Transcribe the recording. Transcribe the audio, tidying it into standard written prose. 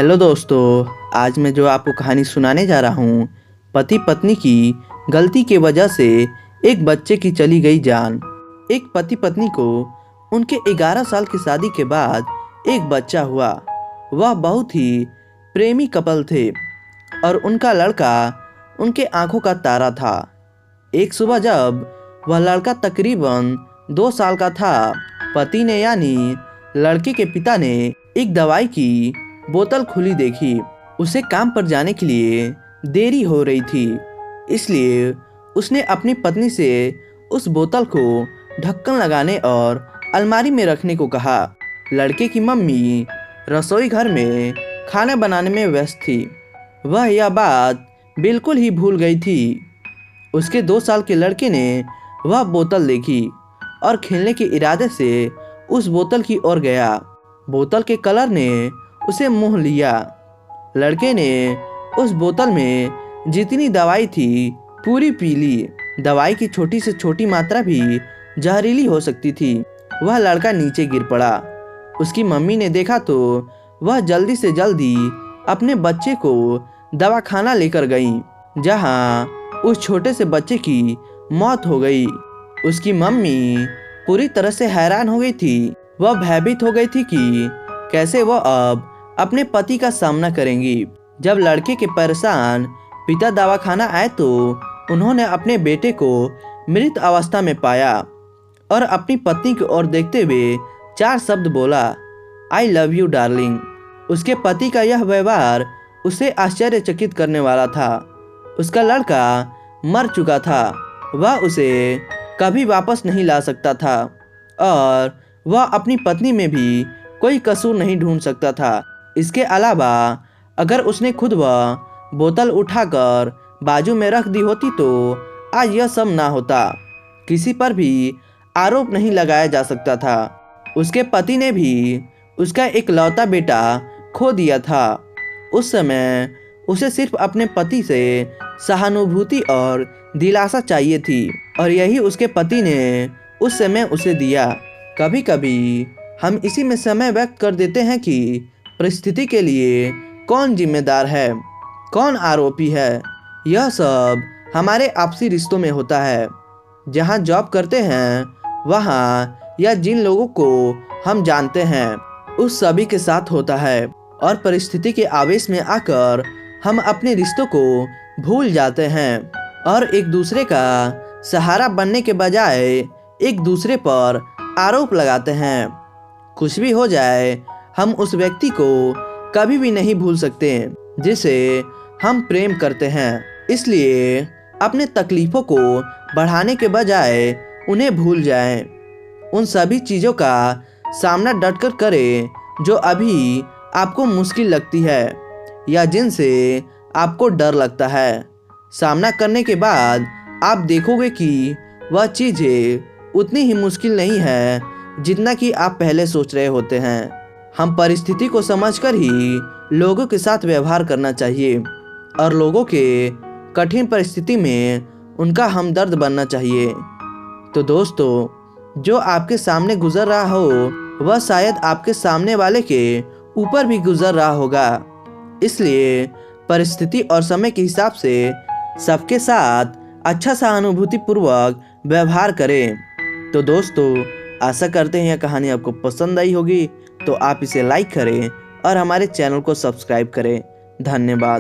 Hello दोस्तों, आज मैं जो आपको कहानी सुनाने जा रहा हूँ, पति पत्नी की गलती के वजह से एक बच्चे की चली गई जान। एक पति पत्नी को उनके 11 साल की शादी के बाद एक बच्चा हुआ। वह बहुत ही प्रेमी कपल थे और उनका लड़का उनके आंखों का तारा था। एक सुबह जब वह लड़का तकरीबन 2 साल का था, पति ने यानी लड़के के पिता ने एक दवाई की बोतल खुली देखी। उसे काम पर जाने के लिए देरी हो रही थी, इसलिए उसने अपनी पत्नी से उस बोतल को ढक्कन लगाने और अलमारी में रखने को कहा। लड़के की मम्मी रसोई घर में खाना बनाने में व्यस्त थी। वह यह बात बिल्कुल ही भूल गई थी। उसके 2 साल के लड़के ने वह बोतल देखी और खेलने के इरादे से उस बोतल की ओर गया। बोतल के कलर ने उसे मोह लिया। लड़के ने उस बोतल में जितनी दवाई थी पूरी पी ली। दवाई की छोटी से छोटी मात्रा भी जहरीली हो सकती थी। वह लड़का नीचे गिर पड़ा। उसकी मम्मी ने देखा तो वह जल्दी से जल्दी अपने बच्चे को दवाखाना लेकर गई, जहां उस छोटे से बच्चे की मौत हो गई। उसकी मम्मी पूरी तरह से हैरान हो गई थी। वह भयभीत हो गई थी कि कैसे वह अब अपने पति का सामना करेंगी। जब लड़के के परेशान पिता दवाखाना आए तो उन्होंने अपने बेटे को मृत अवस्था में पाया और अपनी पत्नी की ओर देखते हुए 4 शब्द बोला, आई लव यू डार्लिंग। उसके पति का यह व्यवहार उसे आश्चर्यचकित करने वाला था। उसका लड़का मर चुका था, वह उसे कभी वापस नहीं ला सकता था और वह अपनी पत्नी में भी कोई कसूर नहीं ढूंढ सकता था। इसके अलावा अगर उसने खुद वह बोतल उठाकर बाजू में रख दी होती तो आज यह सब ना होता। किसी पर भी आरोप नहीं लगाया जा सकता था। उसके पति ने भी उसका इकलौता बेटा खो दिया था। उस समय उसे सिर्फ अपने पति से सहानुभूति और दिलासा चाहिए थी और यही उसके पति ने उस समय उसे दिया। कभी कभी हम इसी में समय व्यक्त कर देते हैं कि परिस्थिति के लिए कौन जिम्मेदार है, कौन आरोपी है। यह सब हमारे आपसी रिश्तों में होता है। जहाँ जॉब करते हैं वहाँ या जिन लोगों को हम जानते हैं उस सभी के साथ होता है और परिस्थिति के आवेश में आकर हम अपने रिश्तों को भूल जाते हैं और एक दूसरे का सहारा बनने के बजाय एक दूसरे पर आरोप लगाते हैं। कुछ भी हो जाए, हम उस व्यक्ति को कभी भी नहीं भूल सकते जिसे हम प्रेम करते हैं। इसलिए अपने तकलीफों को बढ़ाने के बजाय उन्हें भूल जाएं। उन सभी चीज़ों का सामना डटकर करें जो अभी आपको मुश्किल लगती है या जिनसे आपको डर लगता है। सामना करने के बाद आप देखोगे कि वह चीज़ें उतनी ही मुश्किल नहीं है जितना कि आप पहले सोच रहे होते हैं। हम परिस्थिति को समझकर ही लोगों के साथ व्यवहार करना चाहिए और लोगों के कठिन परिस्थिति में उनका हमदर्द बनना चाहिए। तो दोस्तों, जो आपके सामने गुजर रहा हो वह शायद आपके सामने वाले के ऊपर भी गुजर रहा होगा। इसलिए परिस्थिति और समय के हिसाब से सबके साथ अच्छा सहानुभूतिपूर्वक व्यवहार करें। तो दोस्तों, आशा करते हैं यह कहानी आपको पसंद आई होगी, तो आप इसे लाइक करें और हमारे चैनल को सब्सक्राइब करें। धन्यवाद।